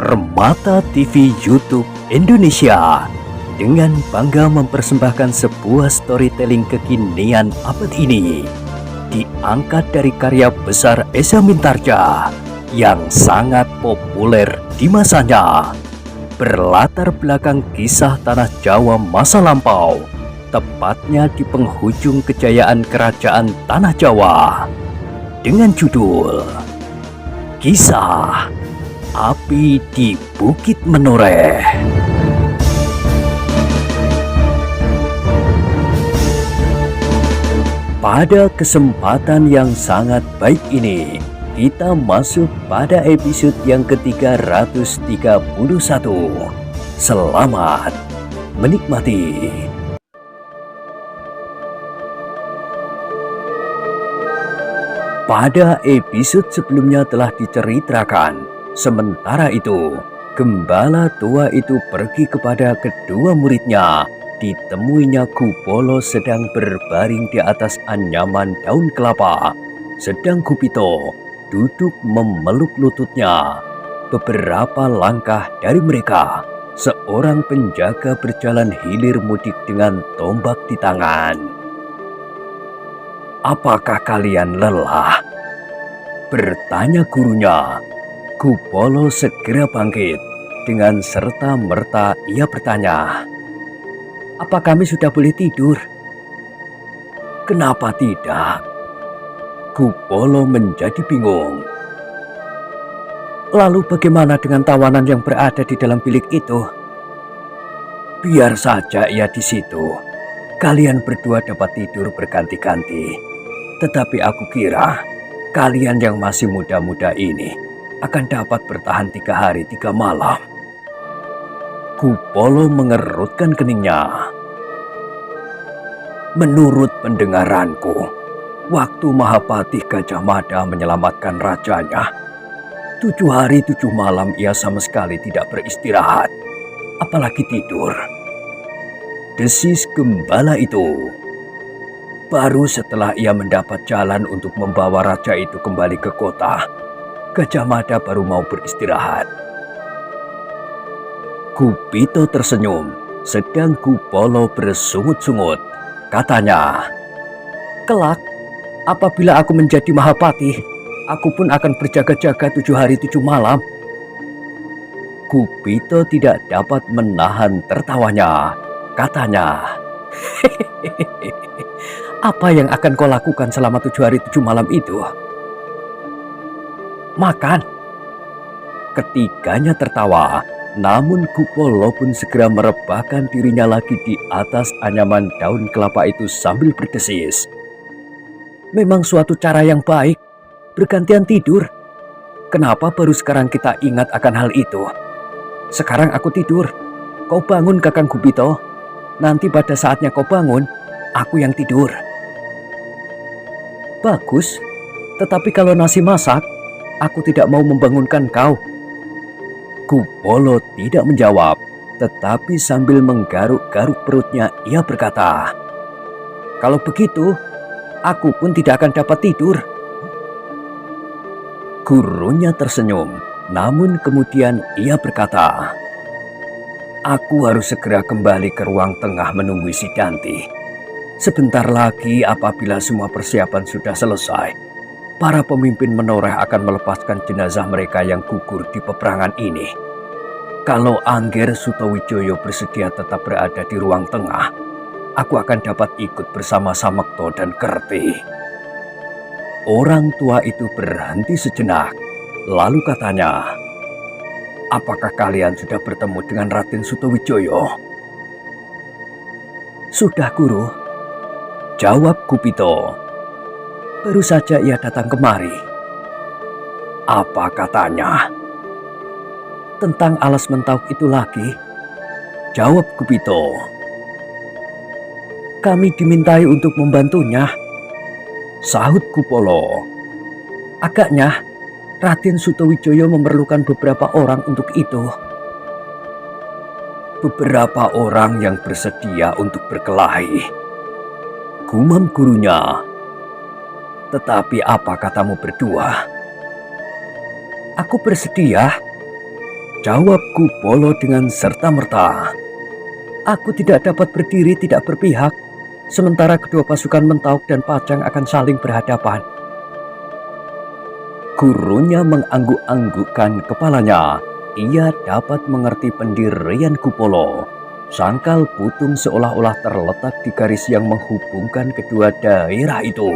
Permata TV YouTube Indonesia dengan bangga mempersembahkan sebuah storytelling kekinian abad ini, diangkat dari karya besar Esa Mintarja yang sangat populer di masanya, berlatar belakang kisah tanah Jawa masa lampau, tepatnya di penghujung kejayaan kerajaan tanah Jawa, dengan judul Kisah Api di Bukit Menoreh. Pada kesempatan yang sangat baik ini, kita masuk pada episode yang ke-331. Selamat menikmati. Pada episode sebelumnya telah diceritakan, sementara itu, gembala tua itu pergi kepada kedua muridnya. Ditemuinya Kupolo sedang berbaring di atas anyaman daun kelapa, sedang Kupito duduk memeluk lututnya. Beberapa langkah dari mereka, seorang penjaga berjalan hilir mudik dengan tombak di tangan. "Apakah kalian lelah?" bertanya gurunya. Kupolo segera bangkit. Dengan serta-merta ia bertanya, "Apa kami sudah boleh tidur?" "Kenapa tidak?" Kupolo menjadi bingung. "Lalu bagaimana dengan tawanan yang berada di dalam bilik itu?" "Biar saja ia di situ. Kalian berdua dapat tidur berganti-ganti. Tetapi aku kira kalian yang masih muda-muda ini akan dapat bertahan 3 hari 3 malam. Kupolo mengerutkan keningnya. "Menurut pendengaranku, waktu Mahapati Gajah Mada menyelamatkan rajanya, 7 hari 7 malam ia sama sekali tidak beristirahat, apalagi tidur," desis gembala itu. "Baru setelah ia mendapat jalan untuk membawa raja itu kembali ke kota, Gajah Mada baru mau beristirahat." Kupito tersenyum, sedang Kupolo bersungut-sungut. Katanya, "Kelak, apabila aku menjadi Mahapati, aku pun akan berjaga-jaga 7 hari 7 malam." Kupito tidak dapat menahan tertawanya. Katanya, "Apa yang akan kau lakukan selama 7 hari 7 malam itu?" "Makan." Ketiganya tertawa, namun Kupolo pun segera merebahkan dirinya lagi di atas anyaman daun kelapa itu sambil berdesis, "Memang suatu cara yang baik, bergantian tidur. Kenapa baru sekarang kita ingat akan hal itu? Sekarang aku tidur, kau bangun Kakang Kupito. Nanti pada saatnya kau bangun, aku yang tidur." "Bagus, tetapi kalau nasi masak, aku tidak mau membangunkan kau." Kupolo tidak menjawab, tetapi sambil menggaruk-garuk perutnya ia berkata, "Kalau begitu, aku pun tidak akan dapat tidur." Gurunya tersenyum, namun kemudian ia berkata, "Aku harus segera kembali ke ruang tengah menunggu Sidanti. Sebentar lagi apabila semua persiapan sudah selesai, para pemimpin Menoreh akan melepaskan jenazah mereka yang gugur di peperangan ini. Kalau Angger Sutowijoyo bersedia tetap berada di ruang tengah, aku akan dapat ikut bersama Samekto dan Kerti." Orang tua itu berhenti sejenak, lalu katanya, "Apakah kalian sudah bertemu dengan Raden Sutowijoyo?" "Sudah, Guru," jawab Kupito. "Baru saja ia datang kemari." "Apa katanya?" "Tentang alas mentauk itu lagi," jawab Kupito. "Kami dimintai untuk membantunya," sahut Kupolo. "Agaknya Raden Sutowijoyo memerlukan beberapa orang untuk itu." "Beberapa orang yang bersedia untuk berkelahi," gumam gurunya. "Tetapi apa katamu berdua?" "Aku bersedia," Jawab Kupolo dengan serta-merta. Aku tidak dapat berdiri tidak berpihak, sementara kedua pasukan Mentauk dan Pajang akan saling berhadapan. Gurunya mengangguk-anggukkan kepalanya. Ia dapat mengerti pendirian Kupolo. Sangkal Putung seolah-olah terletak di garis yang menghubungkan kedua daerah itu.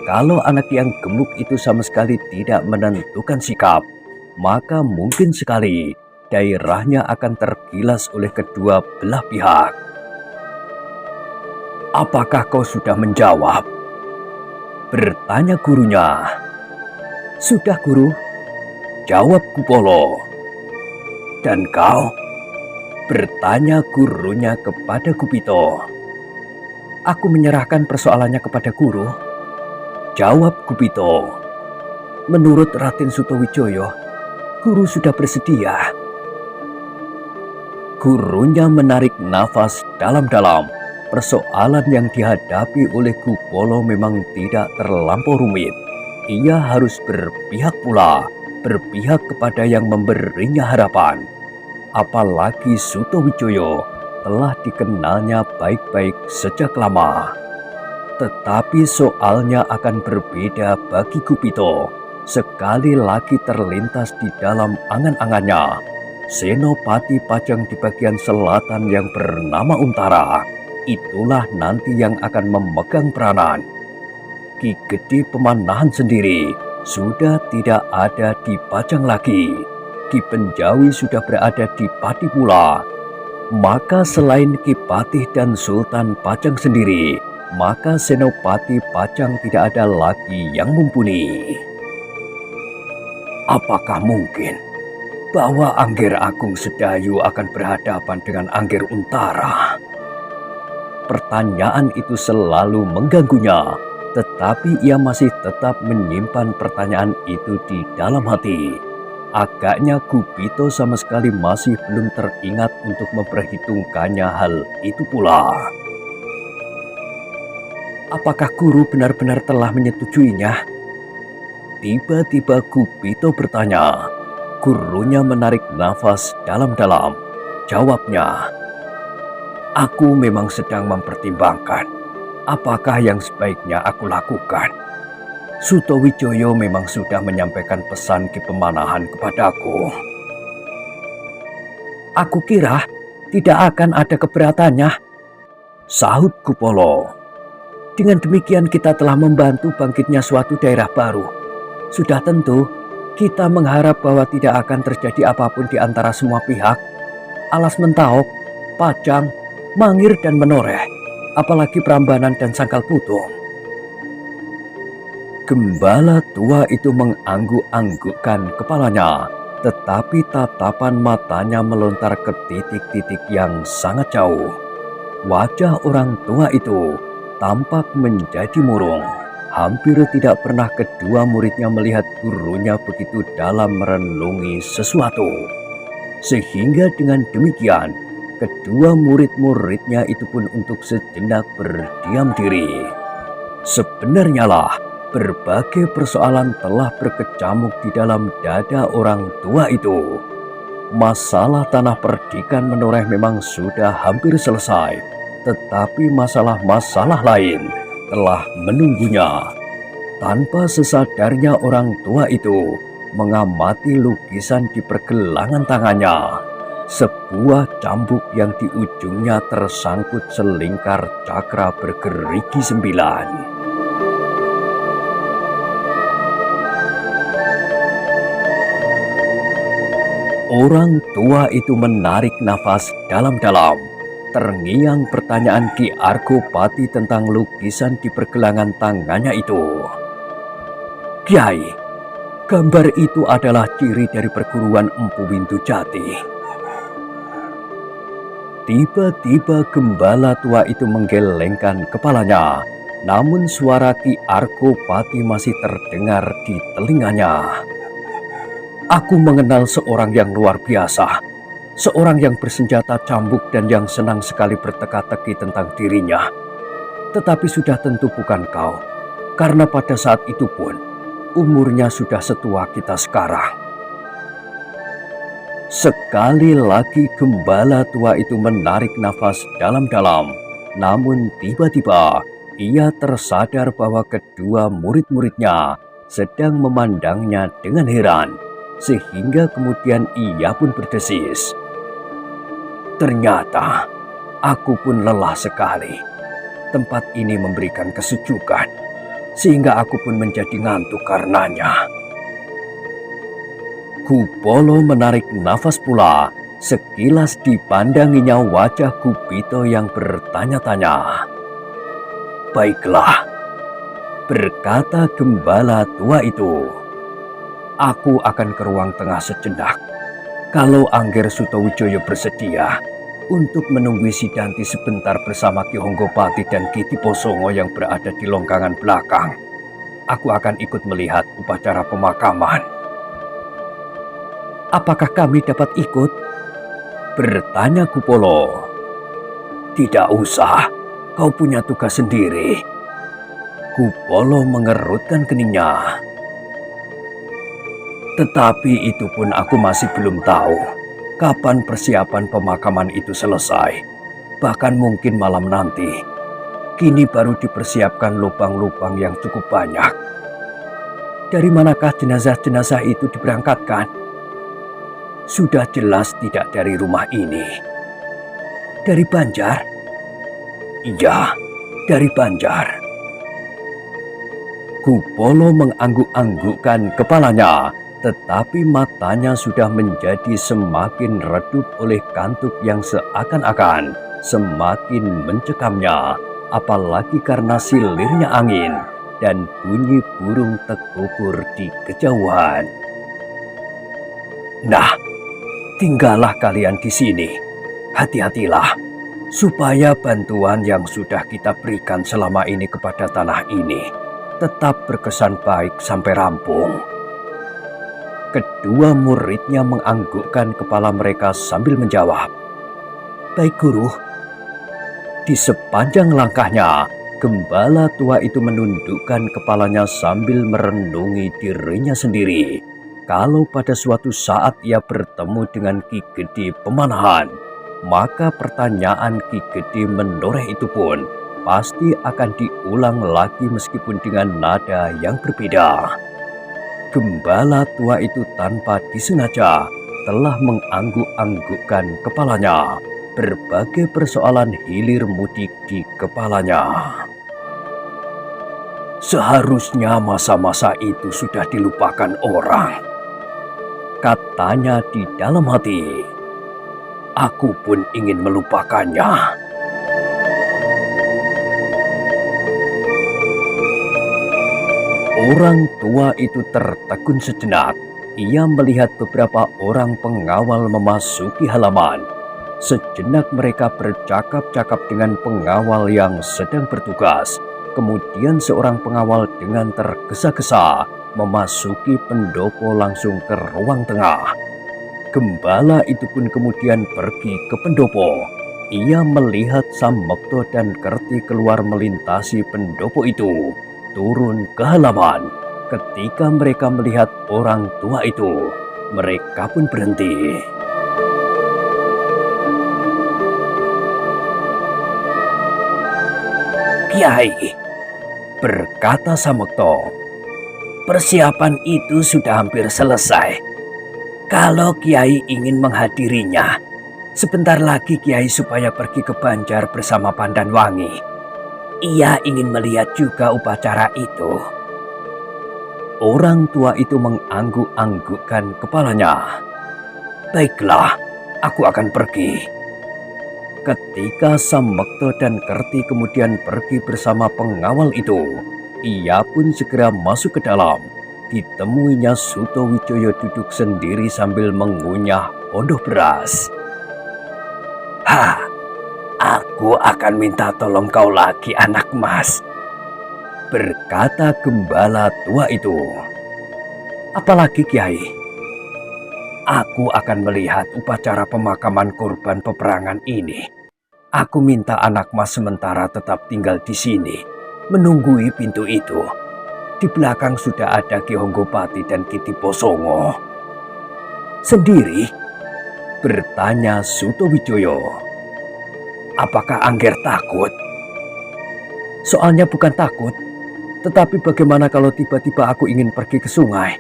Kalau anak yang gemuk itu sama sekali tidak menentukan sikap, maka mungkin sekali daerahnya akan tergilas oleh kedua belah pihak. Apakah kau sudah menjawab? Bertanya gurunya. Sudah guru, jawab Kupolo. Dan kau? Bertanya gurunya kepada Gupito. Aku menyerahkan persoalannya kepada guru, jawab Gupito. Menurut Raden Sutowijoyo, guru sudah bersedia. Gurunya menarik nafas dalam-dalam. Persoalan yang dihadapi oleh Kupolo memang tidak terlampau rumit. Ia harus berpihak pula, berpihak kepada yang memberinya harapan. Apalagi Sutowijoyo telah dikenalnya baik-baik sejak lama. Tetapi soalnya akan berbeda bagi Gupito. Sekali lagi terlintas di dalam angan-angannya Senopati Pajang di bagian selatan yang bernama Untara. Itulah nanti yang akan memegang peranan. Ki Gede Pemanahan sendiri sudah tidak ada di Pajang lagi. Ki Penjawi sudah berada di Pati pula. Maka selain Ki Patih dan Sultan Pajang sendiri, maka Senopati Pajang tidak ada lagi yang mumpuni. Apakah mungkin bahwa Angger Agung Sedayu akan berhadapan dengan Angger Untara? Pertanyaan itu selalu mengganggunya, tetapi ia masih tetap menyimpan pertanyaan itu di dalam hati. Agaknya Gupito sama sekali masih belum teringat untuk memperhitungkannya hal itu pula. Apakah guru benar-benar telah menyetujuinya? Tiba-tiba Gupito bertanya. Gurunya menarik nafas dalam-dalam. Jawabnya, aku memang sedang mempertimbangkan apakah yang sebaiknya aku lakukan. Sutowijoyo memang sudah menyampaikan pesan Ki Pemanahan kepadaku. Aku kira tidak akan ada keberatannya, sahut Kupolo. Dengan demikian kita telah membantu bangkitnya suatu daerah baru. Sudah tentu kita mengharap bahwa tidak akan terjadi apapun di antara semua pihak. Alas Mentauk, Pajang, Mangir dan Menoreh, apalagi Prambanan dan Sangkal Putung. Gembala tua itu mengangguk-anggukkan kepalanya, tetapi tatapan matanya melontar ke titik-titik yang sangat jauh. Wajah orang tua itu tampak menjadi murung. Hampir tidak pernah kedua muridnya melihat gurunya begitu dalam merenungi sesuatu. Sehingga dengan demikian, kedua murid-muridnya itu pun untuk sejenak berdiam diri. Sebenarnya lah, berbagai persoalan telah berkecamuk di dalam dada orang tua itu. Masalah tanah perdikan Menoreh memang sudah hampir selesai, tetapi masalah-masalah lain telah menunggunya. Tanpa sesadarnya orang tua itu mengamati lukisan di pergelangan tangannya. Sebuah cambuk yang di ujungnya tersangkut selingkar cakra bergerigi 9. Orang tua itu menarik nafas dalam-dalam. Terngiang pertanyaan Ki Argopati tentang lukisan di pergelangan tangannya itu. Kiai, gambar itu adalah ciri dari perguruan Empu Windu Jati. Tiba-tiba gembala tua itu menggelengkan kepalanya, namun suara Ki Argopati masih terdengar di telinganya. Aku mengenal seorang yang luar biasa. Seorang yang bersenjata cambuk dan yang senang sekali berteka-teki tentang dirinya. Tetapi sudah tentu bukan kau, karena pada saat itu pun umurnya sudah setua kita sekarang. Sekali lagi gembala tua itu menarik nafas dalam-dalam. Namun tiba-tiba ia tersadar bahwa kedua murid-muridnya sedang memandangnya dengan heran. Sehingga kemudian ia pun berdesis. Ternyata aku pun lelah sekali. Tempat ini memberikan kesejukan, sehingga aku pun menjadi ngantuk karenanya. Kupolo menarik nafas pula. Sekilas dipandanginya wajah Gupito yang bertanya-tanya. Baiklah, berkata gembala tua itu. Aku akan ke ruang tengah sejenak. Kalau Angger Sutowijoyo bersedia untuk menunggu Sidanti sebentar bersama Ki Honggopati dan Ki Tiposongo yang berada di longgangan belakang, aku akan ikut melihat upacara pemakaman. Apakah kami dapat ikut? Bertanya Kupolo. Tidak usah, kau punya tugas sendiri. Kupolo mengerutkan keningnya. Tetapi itu pun aku masih belum tahu kapan persiapan pemakaman itu selesai. Bahkan mungkin malam nanti. Kini baru dipersiapkan lubang-lubang yang cukup banyak. Dari manakah jenazah-jenazah itu diberangkatkan? Sudah jelas tidak dari rumah ini. Dari Banjar? Iya, dari Banjar. Kupolo mengangguk-anggukkan kepalanya, tetapi matanya sudah menjadi semakin redup oleh kantuk yang seakan-akan semakin mencekamnya, apalagi karena silirnya angin dan bunyi burung tekubur di kejauhan. Nah, tinggallah kalian di sini. Hati-hatilah, supaya bantuan yang sudah kita berikan selama ini kepada tanah ini tetap berkesan baik sampai rampung. Kedua muridnya menganggukkan kepala mereka sambil menjawab. Baik guru. Di sepanjang langkahnya, gembala tua itu menundukkan kepalanya sambil merenungi dirinya sendiri. Kalau pada suatu saat ia bertemu dengan Ki Gede Pemanahan, maka pertanyaan Ki Gede Menoreh itu pun pasti akan diulang lagi meskipun dengan nada yang berbeda. Gembala tua itu tanpa disengaja telah mengangguk-anggukkan kepalanya. Berbagai persoalan hilir mudik di kepalanya. Seharusnya masa-masa itu sudah dilupakan orang. Katanya di dalam hati, aku pun ingin melupakannya. Orang tua itu tertegun sejenak. Ia melihat beberapa orang pengawal memasuki halaman. Sejenak mereka bercakap-cakap dengan pengawal yang sedang bertugas. Kemudian seorang pengawal dengan tergesa-gesa memasuki pendopo langsung ke ruang tengah. Gembala itu pun kemudian pergi ke pendopo. Ia melihat Samekto dan Kerti keluar melintasi pendopo itu, turun ke halaman. Ketika mereka melihat orang tua itu, mereka pun berhenti. Kiai, berkata Samekto, persiapan itu sudah hampir selesai. Kalau Kiai ingin menghadirinya, sebentar lagi Kiai supaya pergi ke Banjar bersama Pandanwangi. Ia ingin melihat juga upacara itu. Orang tua itu mengangguk-anggukkan kepalanya. Baiklah, aku akan pergi. Ketika Samekto dan Kerti kemudian pergi bersama pengawal itu, ia pun segera masuk ke dalam. Ditemuinya Sutowijoyo duduk sendiri sambil mengunyah pondok beras. Aku akan minta tolong kau lagi, anak mas, berkata gembala tua itu. Apalagi Kiai? Aku akan melihat upacara pemakaman korban peperangan ini. Aku minta anak mas sementara tetap tinggal di sini, menunggui pintu itu. Di belakang sudah ada Ki Honggopati dan Ki Tiposongo. Sendiri? Bertanya Sutowijoyo. Apakah Angger takut? Soalnya bukan takut, tetapi bagaimana kalau tiba-tiba aku ingin pergi ke sungai?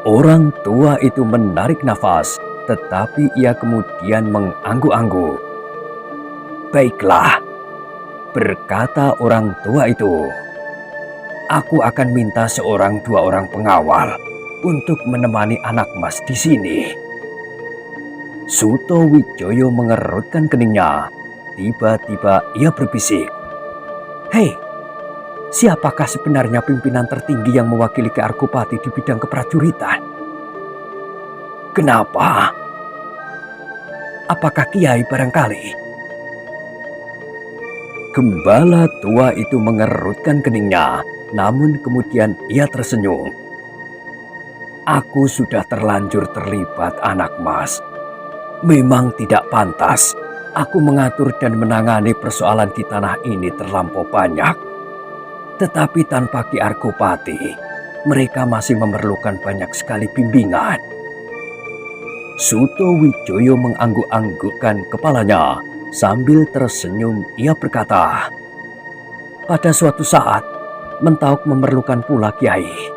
Orang tua itu menarik nafas, tetapi ia kemudian mengangguk-angguk. Baiklah, berkata orang tua itu. Aku akan minta seorang dua orang pengawal untuk menemani anak mas di sini. Sutowijoyo mengerutkan keningnya. Tiba-tiba ia berbisik. Hei, siapakah sebenarnya pimpinan tertinggi yang mewakili Ki Arkopati di bidang keprajuritan? Kenapa? Apakah Kiai barangkali? Gembala tua itu mengerutkan keningnya, namun kemudian ia tersenyum. Aku sudah terlanjur terlibat anak mas. Memang tidak pantas aku mengatur dan menangani persoalan di tanah ini terlampau banyak. Tetapi tanpa Ki Arkopati, mereka masih memerlukan banyak sekali bimbingan. Sutowijoyo mengangguk-anggukkan kepalanya. Sambil tersenyum ia berkata, pada suatu saat, Mentauk memerlukan pula Kiai.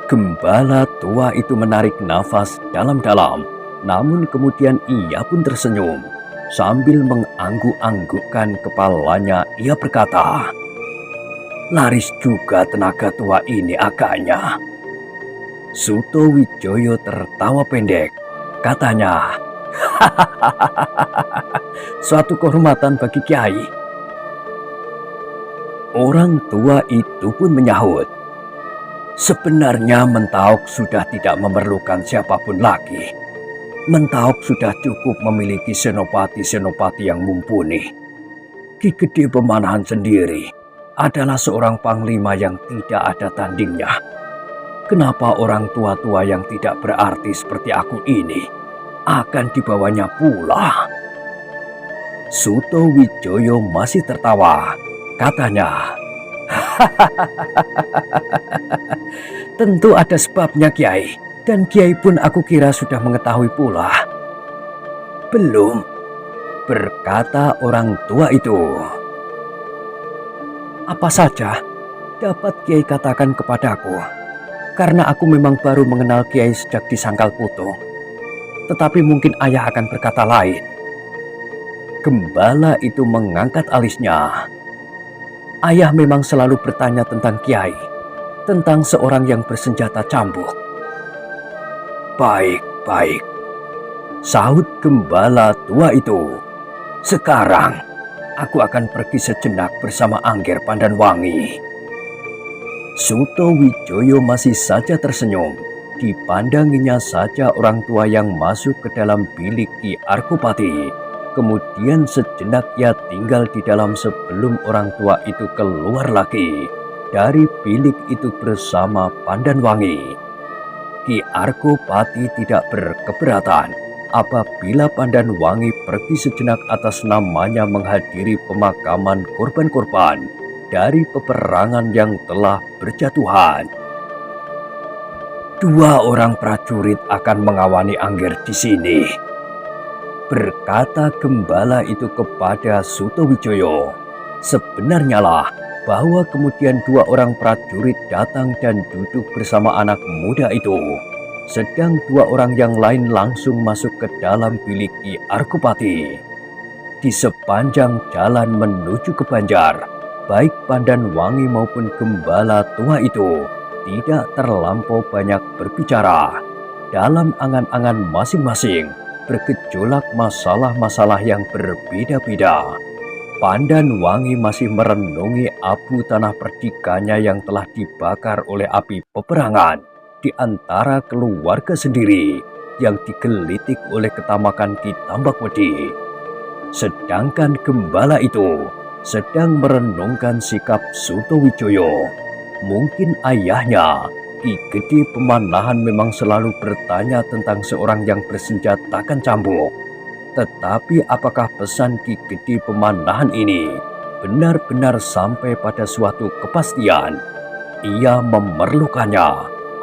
Gembala tua itu menarik nafas dalam-dalam, namun kemudian ia pun tersenyum. Sambil mengangguk-anggukkan kepalanya ia berkata, laris juga tenaga tua ini agaknya. Sutowijoyo tertawa pendek. Katanya, suatu kehormatan bagi Kiai. Orang tua itu pun menyahut, sebenarnya Mentauk sudah tidak memerlukan siapapun lagi. Mentauk sudah cukup memiliki senopati-senopati yang mumpuni. Ki Gede Pemanahan sendiri adalah seorang panglima yang tidak ada tandingnya. Kenapa orang tua-tua yang tidak berarti seperti aku ini akan dibawanya pula? Sutowijoyo masih tertawa. Katanya, tentu ada sebabnya Kiai. Dan Kiai pun aku kira sudah mengetahui pula. Belum, berkata orang tua itu. Apa saja dapat Kiai katakan kepadaku? Karena aku memang baru mengenal Kiai sejak di Sangkal Putung. Tetapi mungkin ayah akan berkata lain. Gembala itu mengangkat alisnya. Ayah memang selalu bertanya tentang Kiai, tentang seorang yang bersenjata cambuk. Baik, sahut gembala tua itu. Sekarang aku akan pergi sejenak bersama Angger Pandanwangi. Sutowijoyo masih saja tersenyum. Dipandanginya saja orang tua yang masuk ke dalam bilik Ki Arkopati. Kemudian sejenak ia tinggal di dalam sebelum orang tua itu keluar lagi dari bilik itu bersama Pandanwangi. Ki Arkopati tidak berkeberatan apabila Pandanwangi pergi sejenak atas namanya menghadiri pemakaman korban-korban dari peperangan yang telah berjatuhan. 2 orang prajurit akan mengawani Angger di sini, berkata gembala itu kepada Sutowijoyo. Sebenarnya lah bahwa kemudian 2 orang prajurit datang dan duduk bersama anak muda itu. Sedang 2 orang yang lain langsung masuk ke dalam bilik Ki Arkopati. Di sepanjang jalan menuju ke Banjar, baik Pandanwangi maupun gembala tua itu tidak terlampau banyak berbicara. Dalam angan-angan masing-masing bergejolak masalah-masalah yang berbeda-beda. Pandanwangi masih merenungi abu tanah perdikannya yang telah dibakar oleh api peperangan di antara keluarga sendiri yang digelitik oleh ketamakan Ki Tambakwedi. Sedangkan gembala itu sedang merenungkan sikap Sutowijoyo. Mungkin ayahnya, Ki Gede Pemanahan memang selalu bertanya tentang seorang yang bersenjatakan cambuk. Tetapi apakah pesan Ki Gede Pemanahan ini benar-benar sampai pada suatu kepastian? Ia memerlukannya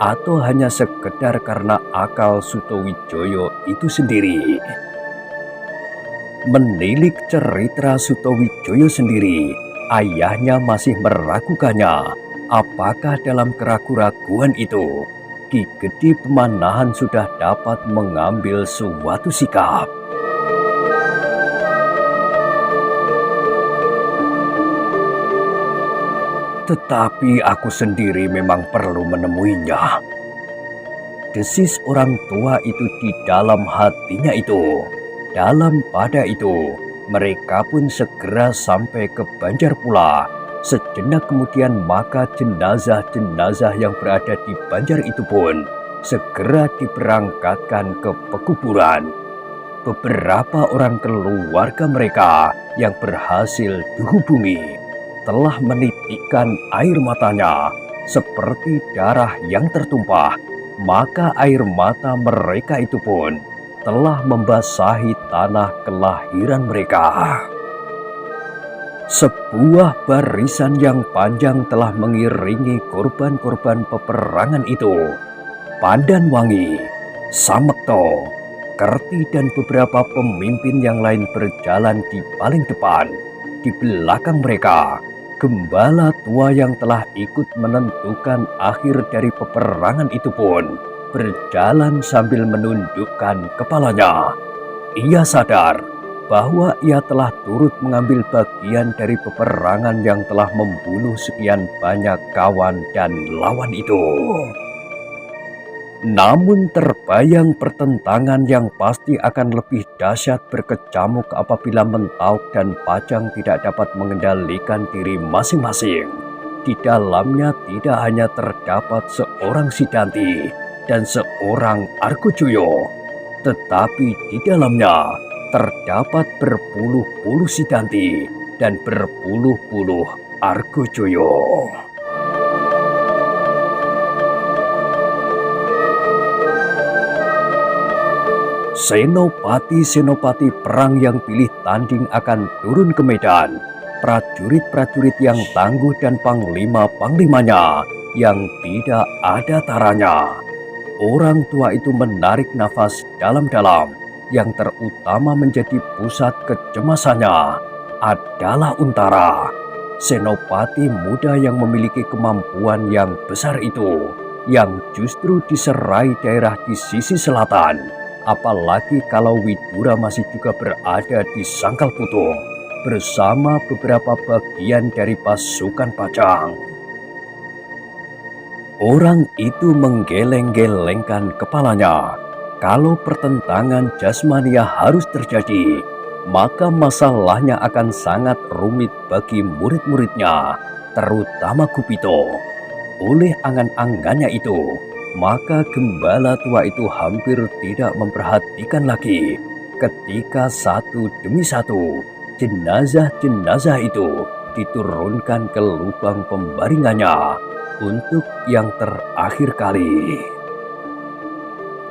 atau hanya sekedar karena akal Sutowijoyo itu sendiri. Menilik cerita Sutowijoyo sendiri, ayahnya masih meragukannya apakah dalam keraguan-raguan itu Ki Gede Pemanahan sudah dapat mengambil suatu sikap. Tetapi aku sendiri memang perlu menemuinya, desis orang tua itu di dalam hatinya itu. Dalam pada itu, mereka pun segera sampai ke Banjar pula. Sejenak kemudian maka jenazah-jenazah yang berada di Banjar itu pun segera diberangkatkan ke pekuburan. Beberapa orang keluarga mereka yang berhasil dihubungi telah menitikkan air matanya seperti darah yang tertumpah, maka air mata mereka itu pun telah membasahi tanah kelahiran mereka. Sebuah barisan yang panjang telah mengiringi korban-korban peperangan itu. Pandanwangi, Samekto, Kerti dan beberapa pemimpin yang lain berjalan di paling depan. Di belakang mereka, gembala tua yang telah ikut menentukan akhir dari peperangan itu pun berjalan sambil menundukkan kepalanya. Ia sadar bahwa ia telah turut mengambil bagian dari peperangan yang telah membunuh sekian banyak kawan dan lawan itu. Namun terbayang pertentangan yang pasti akan lebih dahsyat berkecamuk apabila Mentauk dan Pajang tidak dapat mengendalikan diri masing-masing. Di dalamnya tidak hanya terdapat seorang Sidanti dan seorang Argojoyo, tetapi di dalamnya terdapat berpuluh-puluh Sidanti dan berpuluh-puluh Argojoyo. Senopati-senopati perang yang pilih tanding akan turun ke medan. Prajurit-prajurit yang tangguh dan panglima-panglimanya yang tidak ada taranya. Orang tua itu menarik nafas dalam-dalam. Yang terutama menjadi pusat kecemasannya adalah Untara, senopati muda yang memiliki kemampuan yang besar itu, yang justru diserai daerah di sisi selatan. Apalagi kalau Widura masih juga berada di Sangkal Putung bersama beberapa bagian dari pasukan Pajang. Orang itu menggeleng-gelengkan kepalanya. Kalau pertentangan jasmania harus terjadi, maka masalahnya akan sangat rumit bagi murid-muridnya, terutama Gupito. Oleh angan-angannya itu, maka gembala tua itu hampir tidak memperhatikan lagi ketika satu demi satu jenazah-jenazah itu diturunkan ke lubang pembaringannya untuk yang terakhir kali.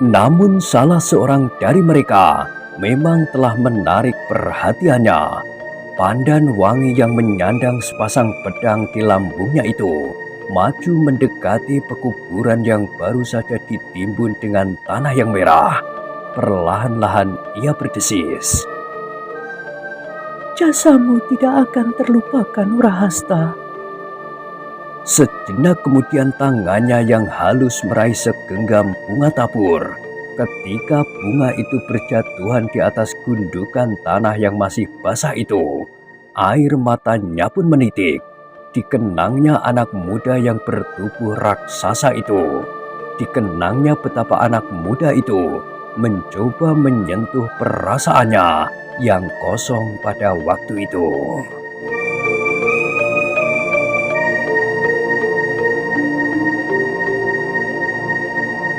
Namun salah seorang dari mereka memang telah menarik perhatiannya. Pandanwangi yang menyandang sepasang pedang di lambungnya itu maju mendekati pekuburan yang baru saja ditimbun dengan tanah yang merah. Perlahan-lahan ia berdesis, "Jasamu tidak akan terlupakan, Urahasta." Sejenak kemudian tangannya yang halus meraih segenggam bunga tabur. Ketika bunga itu berjatuhan di atas gundukan tanah yang masih basah itu, air matanya pun menitik. Dikenangnya anak muda yang bertubuh raksasa itu. Dikenangnya betapa anak muda itu mencoba menyentuh perasaannya yang kosong pada waktu itu.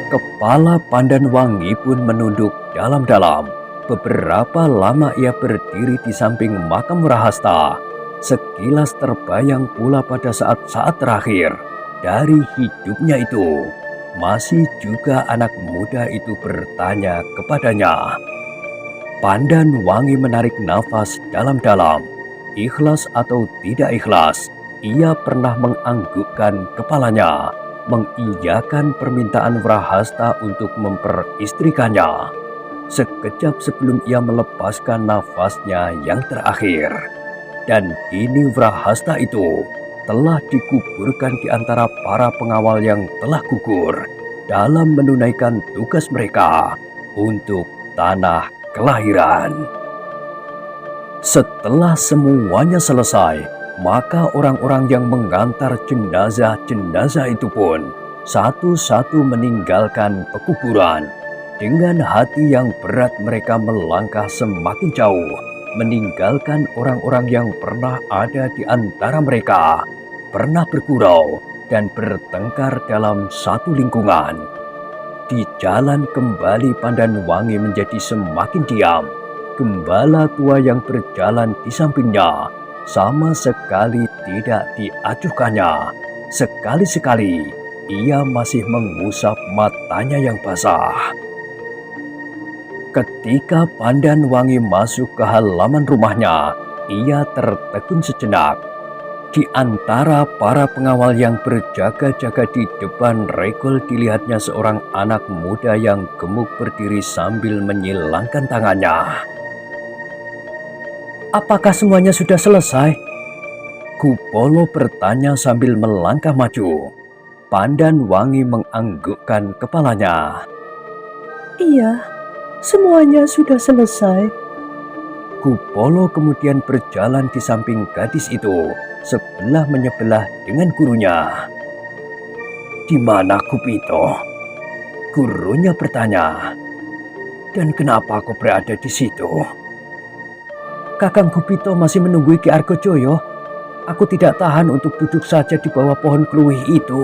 Kepala Pandanwangi pun menunduk dalam-dalam. Beberapa lama ia berdiri di samping makam Rahasta. Sekilas terbayang pula pada saat-saat terakhir dari hidupnya itu. Masih juga anak muda itu bertanya kepadanya. Pandanwangi menarik nafas dalam-dalam. Ikhlas atau tidak ikhlas, ia pernah menganggukkan kepalanya. mengiyakan permintaan Wrahasta untuk memperistrikannya. Sekejap sebelum ia melepaskan nafasnya yang terakhir. Dan kini Wrahasta itu telah dikuburkan di antara para pengawal yang telah gugur dalam menunaikan tugas mereka untuk tanah kelahiran. Setelah semuanya selesai, maka orang-orang yang mengantar jenazah-jenazah itu pun satu-satu meninggalkan pekuburan. Dengan hati yang berat mereka melangkah semakin jauh, meninggalkan orang-orang yang pernah ada di antara mereka, pernah bergurau dan bertengkar dalam satu lingkungan. Di jalan kembali Pandanwangi menjadi semakin diam. Gembala tua yang berjalan di sampingnya sama sekali tidak diacuhkannya. Sekali-sekali ia masih mengusap matanya yang basah. Ketika Pandanwangi masuk ke halaman rumahnya, ia tertegun sejenak. Di antara para pengawal yang berjaga-jaga di depan regol dilihatnya seorang anak muda yang gemuk berdiri sambil menyilangkan tangannya. "Apakah semuanya sudah selesai?" Kupolo bertanya sambil melangkah maju. Pandanwangi menganggukkan kepalanya. "Iya, semuanya sudah selesai." Kupolo kemudian berjalan di samping gadis itu, sebelah menyebelah dengan gurunya. "Di mana Kupito?" Gurunya bertanya. "Dan kenapa kau berada di situ?" "Kakang Kupito masih menunggu Ki Argojoyo. Aku tidak tahan untuk duduk saja di bawah pohon kluwih itu."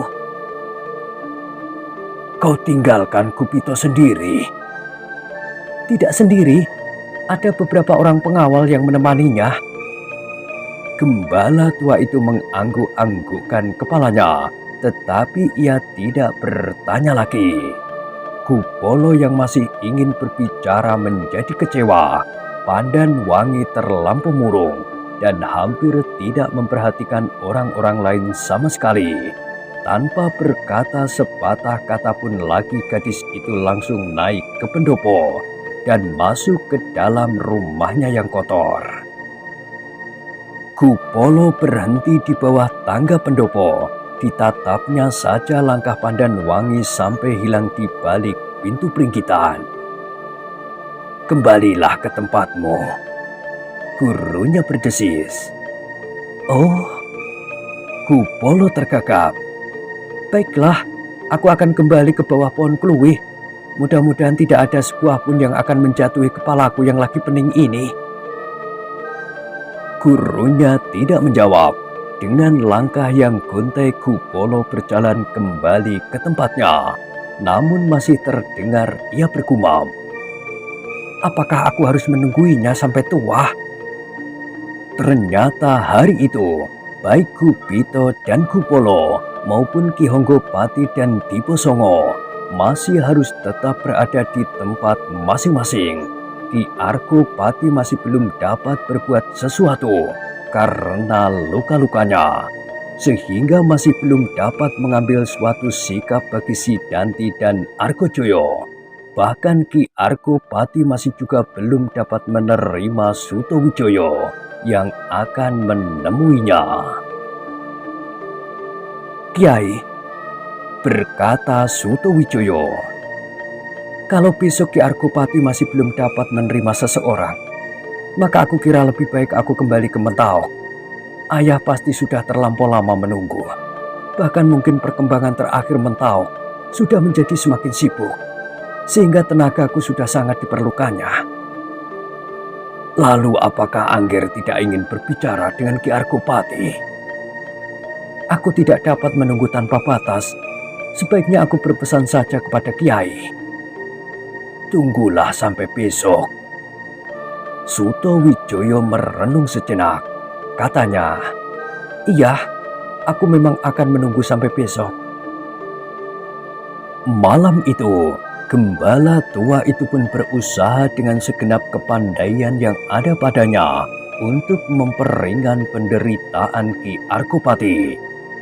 "Kau tinggalkan Kupito sendiri?" "Tidak sendiri. Ada beberapa orang pengawal yang menemaninya." Gembala tua itu mengangguk-anggukkan kepalanya, tetapi ia tidak bertanya lagi. Kupolo yang masih ingin berbicara menjadi kecewa. Pandanwangi terlampau murung dan hampir tidak memperhatikan orang-orang lain sama sekali. Tanpa berkata sepatah kata pun lagi, gadis itu langsung naik ke pendopo dan masuk ke dalam rumahnya yang kotor. Kupolo berhenti di bawah tangga pendopo. Ditatapnya saja langkah Pandanwangi sampai hilang di balik pintu peringgitan. "Kembalilah ke tempatmu," gurunya berdesis. "Oh," Kupolo tergagap. "Baiklah, aku akan kembali ke bawah pohon kluwih. Mudah-mudahan tidak ada sebuah pun yang akan menjatuhi kepalaku yang lagi pening ini." Gurunya tidak menjawab. Dengan langkah yang gontai, Kupolo berjalan kembali ke tempatnya. Namun masih terdengar ia bergumam, "Apakah aku harus menungguinya sampai tua?" Ternyata hari itu, baik Kupito dan Kupolo maupun Ki Honggopati dan Diposongo masih harus tetap berada di tempat masing-masing. Ki Argopati masih belum dapat berbuat sesuatu karena luka-lukanya, sehingga masih belum dapat mengambil suatu sikap bagi Sidanti dan Argojoyo. Bahkan Ki Argopati masih juga belum dapat menerima Sutowijoyo yang akan menemuinya. "Kiai," berkata Sutowijoyo, "kalau besok Ki Argopati masih belum dapat menerima seseorang, maka aku kira lebih baik aku kembali ke Mentaok. Ayah pasti sudah terlampau lama menunggu. Bahkan mungkin perkembangan terakhir Mentaok sudah menjadi semakin sibuk, sehingga tenagaku sudah sangat diperlukannya." "Lalu apakah Angger tidak ingin berbicara dengan Ki Argopati?" "Aku tidak dapat menunggu tanpa batas. Sebaiknya aku berpesan saja kepada Kiai." "Tunggulah sampai besok." Sutowijoyo merenung sejenak. Katanya, "Iya, aku memang akan menunggu sampai besok." Malam itu, gembala tua itu pun berusaha dengan segenap kepandaian yang ada padanya untuk memperingan penderitaan Ki Argopati.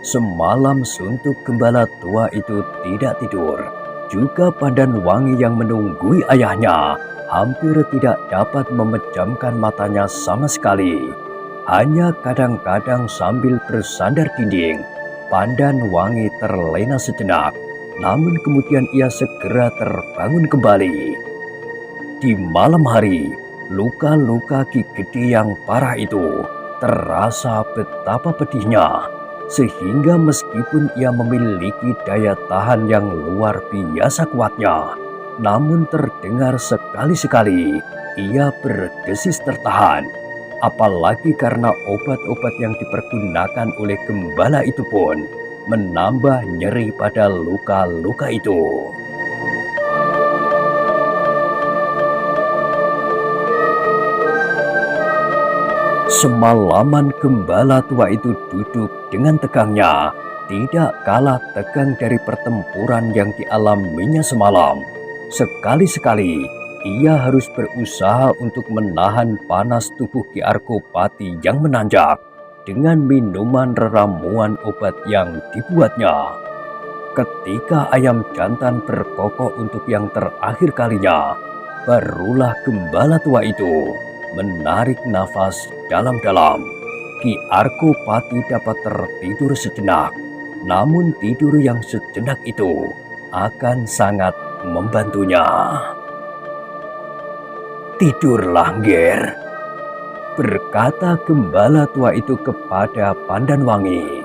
Semalam suntuk gembala tua itu tidak tidur. Juga Pandan Wangi yang menunggui ayahnya hampir tidak dapat memejamkan matanya sama sekali. Hanya kadang-kadang sambil bersandar dinding, Pandan Wangi terlena sejenak. Namun kemudian ia segera terbangun kembali. Di malam hari, luka-luka Ki Gede yang parah itu terasa betapa pedihnya, sehingga meskipun ia memiliki daya tahan yang luar biasa kuatnya, namun terdengar sekali-sekali ia berdesis tertahan, apalagi karena obat-obat yang dipergunakan oleh gembala itu pun menambah nyeri pada luka-luka itu. Semalaman gembala tua itu duduk dengan tegangnya, tidak kalah tegang dari pertempuran yang dialaminya semalam. Sekali-sekali ia harus berusaha untuk menahan panas tubuh Ki Argopati yang menanjak dengan minuman ramuan obat yang dibuatnya. Ketika ayam jantan berkokok untuk yang terakhir kalinya, barulah gembala tua itu menarik nafas dalam-dalam. Ki Argopati dapat tertidur sejenak, namun tidur yang sejenak itu akan sangat membantunya. "Tidurlah, Nger," berkata gembala tua itu kepada Pandan Wangi.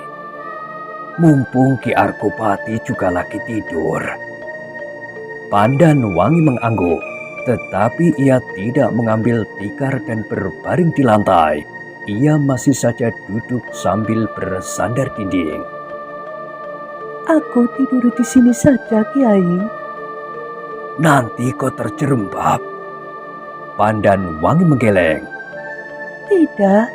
"Mumpung Ki Argopati juga lagi tidur." Pandan Wangi mengangguk, tetapi ia tidak mengambil tikar dan berbaring di lantai. Ia masih saja duduk sambil bersandar dinding. Aku tidur di sini saja, Kiai. "Nanti kau terjerembab." Pandan Wangi menggeleng. Tidak,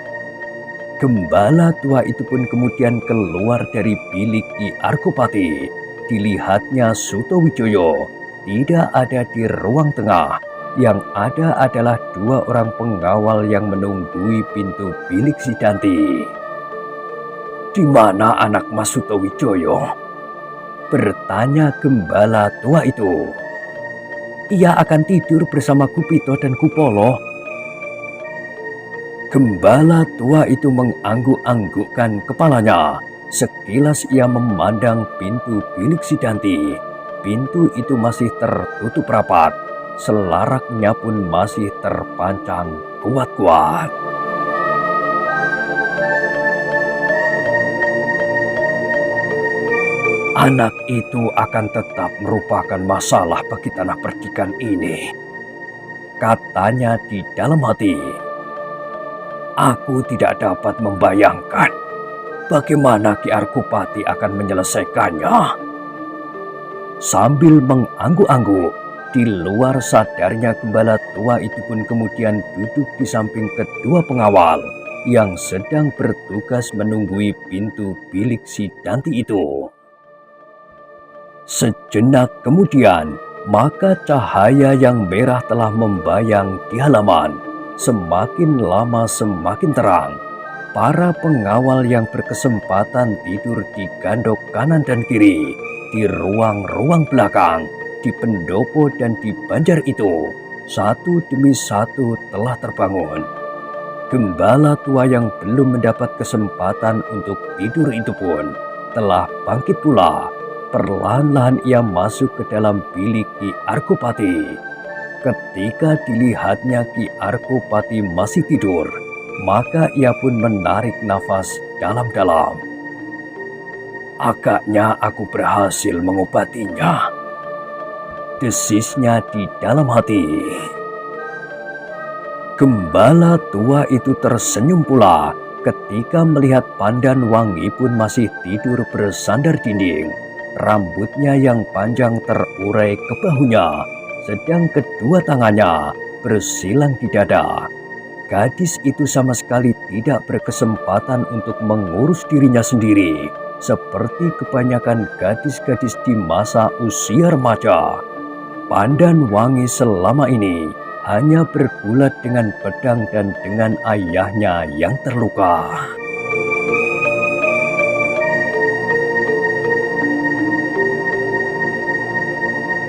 Gembala tua itu pun kemudian keluar dari bilik Ki Argopati. Dilihatnya Sutowijoyo tidak ada di ruang tengah. Yang ada adalah 2 orang pengawal yang menunggui pintu bilik si Danti. "Di mana anak Mas Sutowijoyo?" bertanya gembala tua itu. "Ia akan tidur bersama Kupito dan Kupolo." Gembala tua itu mengangguk-anggukkan kepalanya. Sekilas ia memandang pintu bilik si Danti. Pintu itu masih tertutup rapat. Selaraknya pun masih terpancang kuat-kuat. "Anak itu akan tetap merupakan masalah bagi tanah perdikan ini," katanya di dalam hati. "Aku tidak dapat membayangkan bagaimana Ki Argopati akan menyelesaikannya." Sambil mengangguk-angguk, di luar sadarnya gembala tua itu pun kemudian duduk di samping kedua pengawal yang sedang bertugas menunggui pintu bilik si Danti itu. Sejenak kemudian, maka cahaya yang merah telah membayang di halaman. Semakin lama semakin terang. Para pengawal yang berkesempatan tidur di gandok kanan dan kiri, di ruang-ruang belakang, di pendopo dan di banjar itu, satu demi satu telah terbangun. Gembala tua yang belum mendapat kesempatan untuk tidur itu pun telah bangkit pula. Perlahan-lahan ia masuk ke dalam bilik Ki Argopati. Ketika dilihatnya Ki Argopati masih tidur, maka ia pun menarik nafas dalam-dalam. "Agaknya aku berhasil mengobatinya," desisnya di dalam hati. Gembala tua itu tersenyum pula ketika melihat Pandan Wangi pun masih tidur bersandar dinding. Rambutnya yang panjang terurai ke bahunya, sedang kedua tangannya bersilang di dada. Gadis itu sama sekali tidak berkesempatan untuk mengurus dirinya sendiri, seperti kebanyakan gadis-gadis di masa usia remaja. Pandan Wangi selama ini hanya bergulat dengan pedang dan dengan ayahnya yang terluka.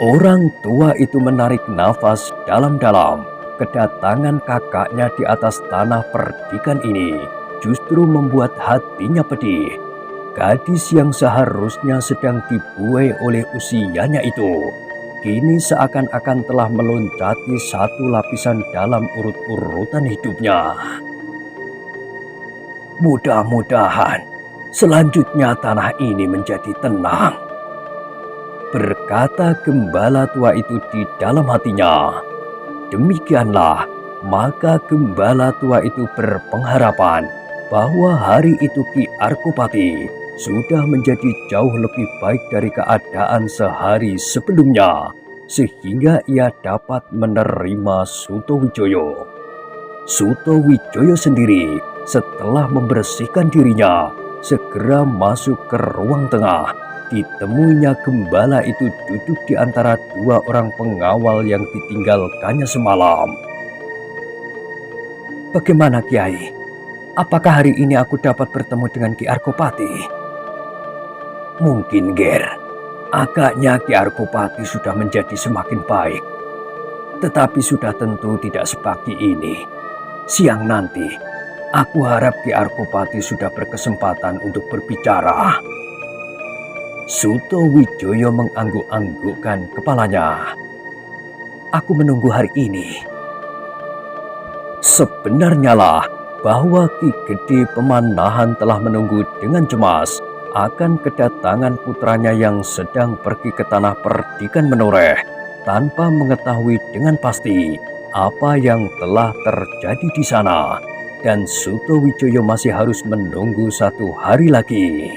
Orang tua itu menarik nafas dalam-dalam. Kedatangan kakaknya di atas tanah perdikan ini justru membuat hatinya pedih. Gadis yang seharusnya sedang dibuai oleh usianya itu, kini seakan-akan telah meloncati satu lapisan dalam urut-urutan hidupnya. Mudah-mudahan selanjutnya tanah ini menjadi tenang, berkata gembala tua itu di dalam hatinya. Demikianlah, maka gembala tua itu berpengharapan bahwa hari itu Ki Arkopati sudah menjadi jauh lebih baik dari keadaan sehari sebelumnya, sehingga ia dapat menerima Sutowijoyo. Sutowijoyo sendiri setelah membersihkan dirinya, segera masuk ke ruang tengah. Ditemuinya gembala itu duduk di antara dua orang pengawal yang ditinggalkannya semalam. Bagaimana Kiai? Apakah hari ini aku dapat bertemu dengan Ki Arkopati? Mungkin Ger, agaknya Ki Arkopati sudah menjadi semakin baik. Tetapi sudah tentu tidak sepagi ini. Siang nanti, aku harap Ki Arkopati sudah berkesempatan untuk berbicara. Sutowijoyo mengangguk-anggukkan kepalanya. Aku menunggu hari ini. Sebenarnya lah bahwa Ki Gede Pemanahan telah menunggu dengan cemas akan kedatangan putranya yang sedang pergi ke tanah perdikan Menoreh tanpa mengetahui dengan pasti apa yang telah terjadi di sana, dan Sutowijoyo masih harus menunggu satu hari lagi.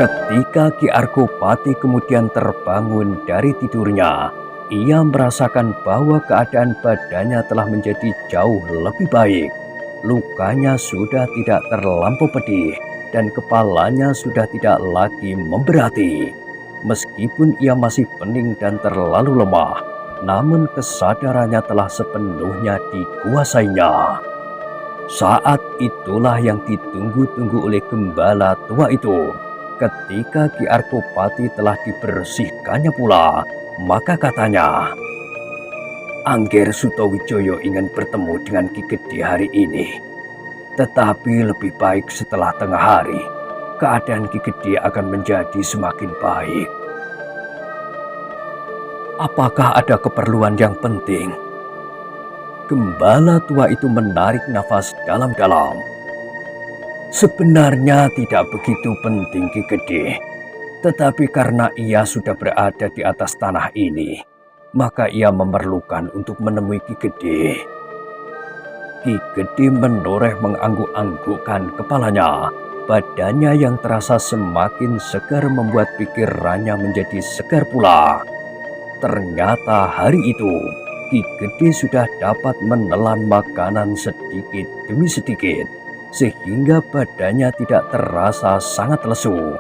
Ketika Ki Arkopati kemudian terbangun dari tidurnya, ia merasakan bahwa keadaan badannya telah menjadi jauh lebih baik. Lukanya sudah tidak terlampau pedih dan kepalanya sudah tidak lagi memberati. Meskipun ia masih pening dan terlalu lemah, namun kesadarannya telah sepenuhnya dikuasainya. Saat itulah yang ditunggu-tunggu oleh gembala tua itu. Ketika Ki Arkopati telah dibersihkannya pula, maka katanya, Angger Sutowijoyo ingin bertemu dengan Ki Gede hari ini. Tetapi lebih baik setelah tengah hari, keadaan Ki Gede akan menjadi semakin baik. Apakah ada keperluan yang penting? Gembala tua itu menarik nafas dalam-dalam. Sebenarnya tidak begitu penting Ki Gede, tetapi karena ia sudah berada di atas tanah ini, maka ia memerlukan untuk menemui Ki Gede. Ki Gede Menoreh mengangguk-anggukkan kepalanya. Badannya yang terasa semakin segar membuat pikirannya menjadi segar pula. Ternyata hari itu, Ki Gede sudah dapat menelan makanan sedikit demi sedikit, sehingga badannya tidak terasa sangat lesu.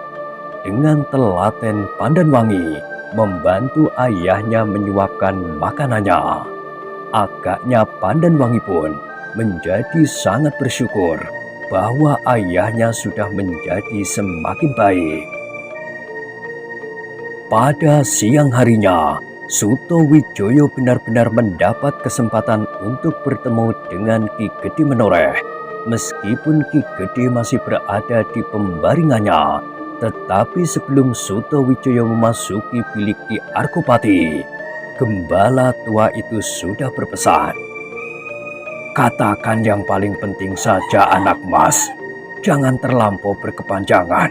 Dengan telaten Pandanwangi membantu ayahnya menyuapkan makanannya. Agaknya Pandanwangi pun menjadi sangat bersyukur bahwa ayahnya sudah menjadi semakin baik. Pada siang harinya, Sutowijoyo benar-benar mendapat kesempatan untuk bertemu dengan Ki Gede Menoreh. Meskipun Ki Gede masih berada di pembaringannya, tetapi sebelum Sutowijoyo memasuki bilik Ki Arkopati, gembala tua itu sudah berpesan. Katakan yang paling penting saja anak mas, jangan terlampau berkepanjangan,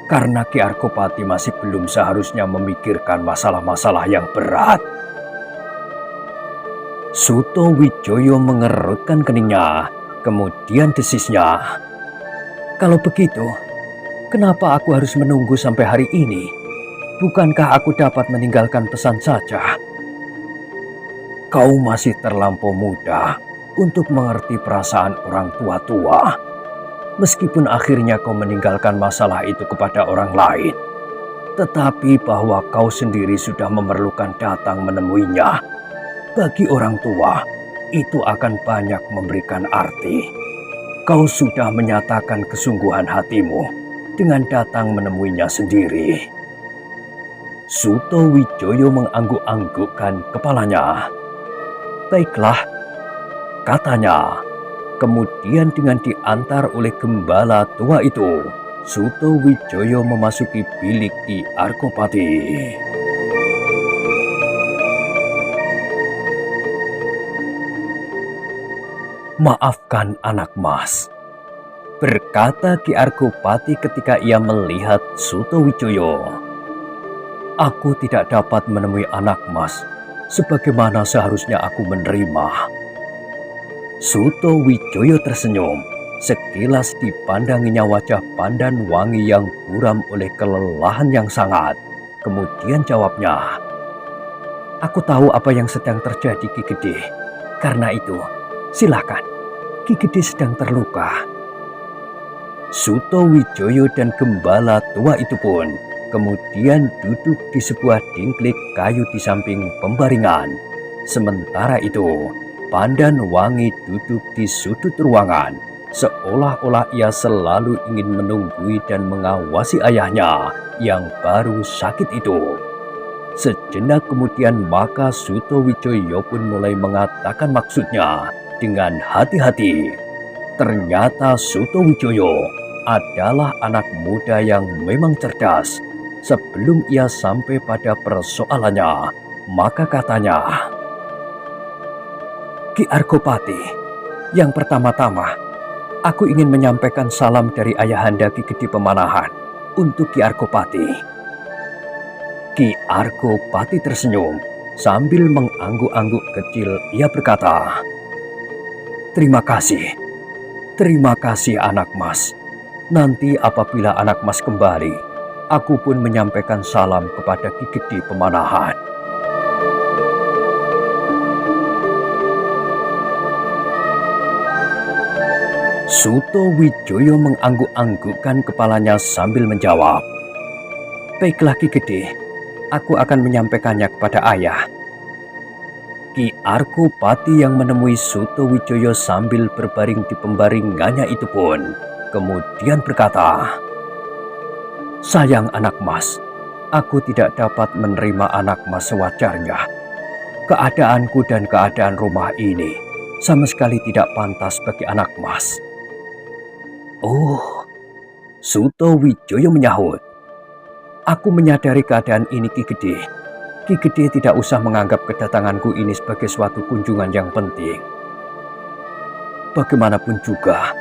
karena Ki Arkopati masih belum seharusnya memikirkan masalah-masalah yang berat. Sutowijoyo mengerutkan keningnya. Kemudian desisnya, kalau begitu, kenapa aku harus menunggu sampai hari ini? Bukankah aku dapat meninggalkan pesan saja? Kau masih terlampau muda untuk mengerti perasaan orang tua-tua. Meskipun akhirnya kau meninggalkan masalah itu kepada orang lain, tetapi bahwa kau sendiri sudah memerlukan datang menemuinya, bagi orang tua, itu akan banyak memberikan arti. Kau sudah menyatakan kesungguhan hatimu dengan datang menemuinya sendiri. Suto Wijoyo mengangguk-anggukkan kepalanya. Baiklah, katanya. Kemudian dengan diantar oleh gembala tua itu, Suto Wijoyo memasuki bilik Ki Arkopati. Maafkan anak mas, berkata Ki Arkopati ketika ia melihat Suto Wijoyo. Aku tidak dapat menemui anak mas sebagaimana seharusnya aku menerima. Suto Wijoyo tersenyum. Sekilas dipandanginya wajah Pandan Wangi yang buram oleh kelelahan yang sangat. Kemudian jawabnya, aku tahu apa yang sedang terjadi Ki Gede. Karena itu, silakan, Ki Gede sedang terluka. Suto Wijoyo dan gembala tua itu pun kemudian duduk di sebuah dingklik kayu di samping pembaringan. Sementara itu, Pandan Wangi duduk di sudut ruangan, seolah-olah ia selalu ingin menunggui dan mengawasi ayahnya yang baru sakit itu. Sejenak kemudian maka Suto Wijoyo pun mulai mengatakan maksudnya dengan hati-hati. Ternyata Suto Wijoyo adalah anak muda yang memang cerdas. Sebelum ia sampai pada persoalannya, maka katanya, Ki Arkopati, yang pertama-tama, aku ingin menyampaikan salam dari Ayahanda Ki Gede Pemanahan untuk Ki Arkopati. Ki Arkopati tersenyum sambil mengangguk-angguk kecil. Ia berkata, terima kasih anak mas. Nanti apabila anak mas kembali, aku pun menyampaikan salam kepada Ki Gede Pemanahan. Suto Wijoyo mengangguk-anggukkan kepalanya sambil menjawab, baiklah Ki Gede, aku akan menyampaikannya kepada ayah. Ki Arkopati yang menemui Suto Wijoyo sambil berbaring di pembaringannya itu pun kemudian berkata, sayang anak mas, aku tidak dapat menerima anak mas sewajarnya. Keadaanku dan keadaan rumah ini sama sekali tidak pantas bagi anak mas. Oh, Suto Wijoyo menyahut, aku menyadari keadaan ini Ki Gede. Ki Gede tidak usah menganggap kedatanganku ini sebagai suatu kunjungan yang penting. Bagaimanapun juga,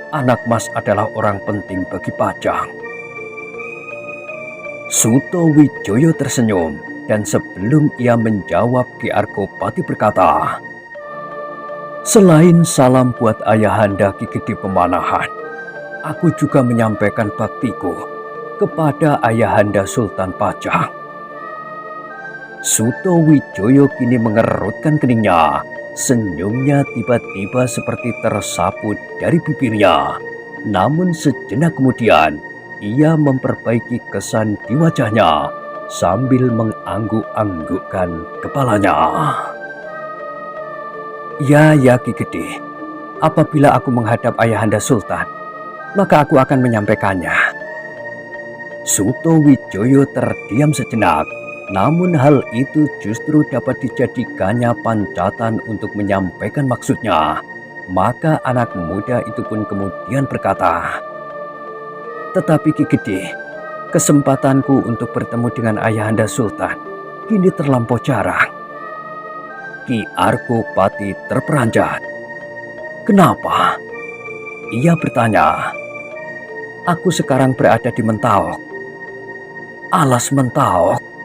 anak mas adalah orang penting bagi Pajang. Suto Wijoyo tersenyum dan sebelum ia menjawab Ki Arkopati berkata, selain salam buat Ayahanda Ki Gede Pemanahan, aku juga menyampaikan baktiku kepada Ayahanda Sultan Pajang. Suto Wijoyo kini mengerutkan keningnya. Senyumnya tiba-tiba seperti tersapu dari bibirnya. Namun sejenak kemudian, ia memperbaiki kesan di wajahnya sambil mengangguk-anggukkan kepalanya. Ya Ki Gede, apabila aku menghadap Ayahanda Sultan, maka aku akan menyampaikannya. Suto Wijoyo terdiam sejenak. Namun hal itu justru dapat dijadikannya pancatan untuk menyampaikan maksudnya. Maka anak muda itu pun kemudian berkata, tetapi Ki Gede, kesempatanku untuk bertemu dengan Ayahanda Sultan kini terlampau jarang. Ki Arkopati terperanjat. Kenapa? Ia bertanya. Aku sekarang berada di Mentaok. Alas Mentaok?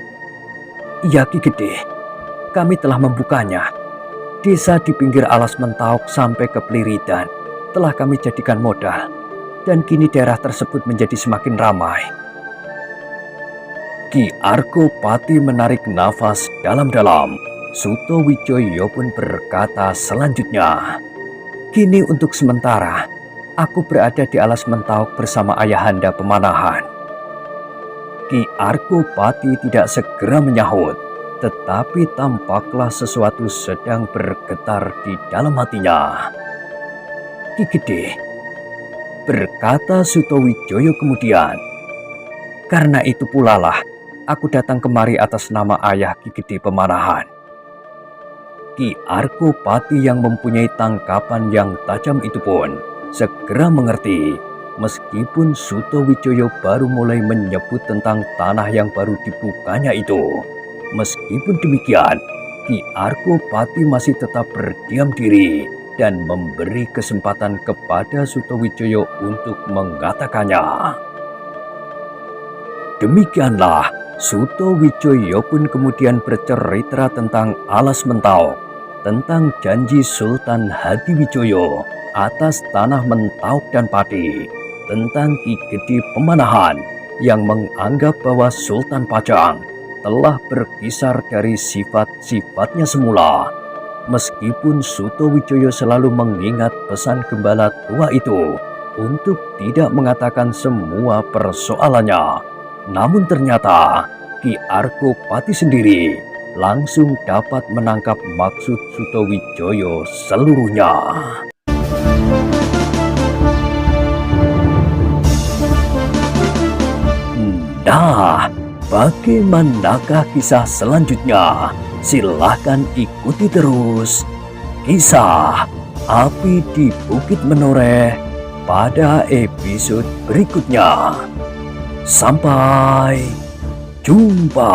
Ya Ki Gede, kami telah membukanya. Desa di pinggir alas Mentaok sampai ke Pliridan telah kami jadikan modal, dan kini daerah tersebut menjadi semakin ramai. Ki Arkopati menarik nafas dalam-dalam. Suto Wijoyo pun berkata selanjutnya, kini untuk sementara, aku berada di alas Mentaok bersama Ayahanda Pemanahan. Ki Arkopati tidak segera menyahut, tetapi tampaklah sesuatu sedang bergetar di dalam hatinya. Ki Gede, berkata Sutowijoyo kemudian. Karena itu pula lah aku datang kemari atas nama ayah Ki Gede Pemanahan. Ki Arkopati yang mempunyai tangkapan yang tajam itu pun segera mengerti, meskipun Sutowijoyo baru mulai menyebut tentang tanah yang baru dibukanya itu. Meskipun demikian, Ki Arkopati masih tetap berdiam diri dan memberi kesempatan kepada Sutowijoyo untuk mengatakannya. Demikianlah Sutowijoyo pun kemudian bercerita tentang Alas Mentawai, tentang janji Sultan Hadiwijoyo atas tanah Mentawai dan Pati, tentang Ki Gede Pemanahan yang menganggap bahwa Sultan Pajang telah berkisar dari sifat-sifatnya semula. Meskipun Sutowijoyo selalu mengingat pesan gembala tua itu untuk tidak mengatakan semua persoalannya, namun ternyata Ki Arkopati sendiri langsung dapat menangkap maksud Sutowijoyo seluruhnya. Nah, bagaimanakah kisah selanjutnya? Silahkan ikuti terus kisah Api di Bukit Menoreh pada episode berikutnya. Sampai jumpa.